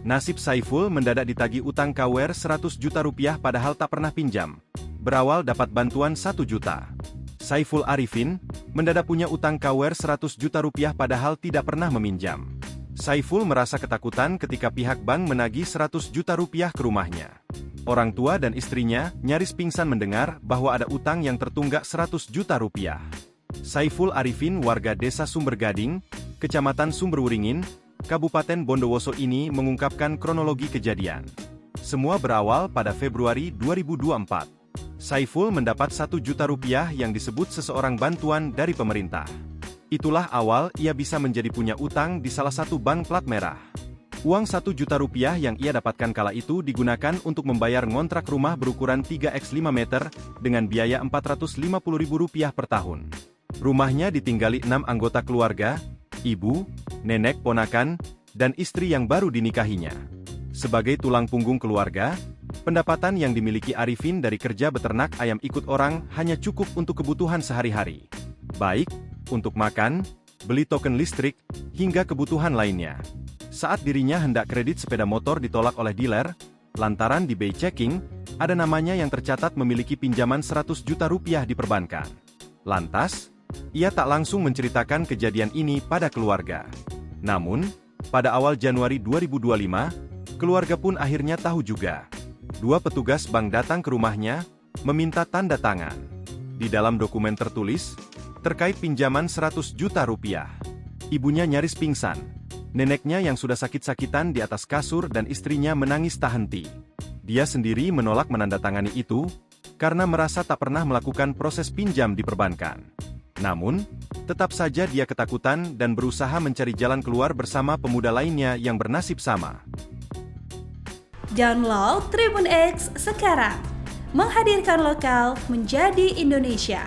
Nasib Saiful mendadak ditagih utang KWR 100 juta rupiah padahal tak pernah pinjam. Berawal dapat bantuan 1 juta. Saiful Arifin, mendadak punya utang KWR 100 juta rupiah padahal tidak pernah meminjam. Saiful merasa ketakutan ketika pihak bank menagih 100 juta rupiah ke rumahnya. Orang tua dan istrinya nyaris pingsan mendengar bahwa ada utang yang tertunggak 100 juta rupiah. Saiful Arifin warga desa Sumbergading, Kecamatan Sumberwuringin, Kabupaten Bondowoso ini mengungkapkan kronologi kejadian. Semua berawal pada Februari 2024. Saiful mendapat 1 juta rupiah yang disebut seseorang bantuan dari pemerintah. Itulah awal ia bisa menjadi punya utang di salah satu bank plat merah. Uang 1 juta rupiah yang ia dapatkan kala itu digunakan untuk membayar ngontrak rumah berukuran 3x5 meter dengan biaya Rp450.000 per tahun. Rumahnya ditinggali 6 anggota keluarga, ibu, nenek, ponakan, dan istri yang baru dinikahinya. Sebagai tulang punggung keluarga, pendapatan yang dimiliki Arifin dari kerja beternak ayam ikut orang hanya cukup untuk kebutuhan sehari-hari. Baik, untuk makan, beli token listrik, hingga kebutuhan lainnya. Saat dirinya hendak kredit sepeda motor ditolak oleh dealer, lantaran di BI checking, ada namanya yang tercatat memiliki pinjaman 100 juta rupiah di perbankan. Lantas, ia tak langsung menceritakan kejadian ini pada keluarga. Namun, pada awal Januari 2025, keluarga pun akhirnya tahu juga. 2 petugas bank datang ke rumahnya, meminta tanda tangan. Di dalam dokumen tertulis, terkait pinjaman 100 juta rupiah. Ibunya nyaris pingsan. Neneknya yang sudah sakit-sakitan di atas kasur dan istrinya menangis tak henti. Dia sendiri menolak menandatangani itu, karena merasa tak pernah melakukan proses pinjam di perbankan. Namun, tetap saja dia ketakutan dan berusaha mencari jalan keluar bersama pemuda lainnya yang bernasib sama. Download Tribun X sekarang, menghadirkan lokal menjadi Indonesia.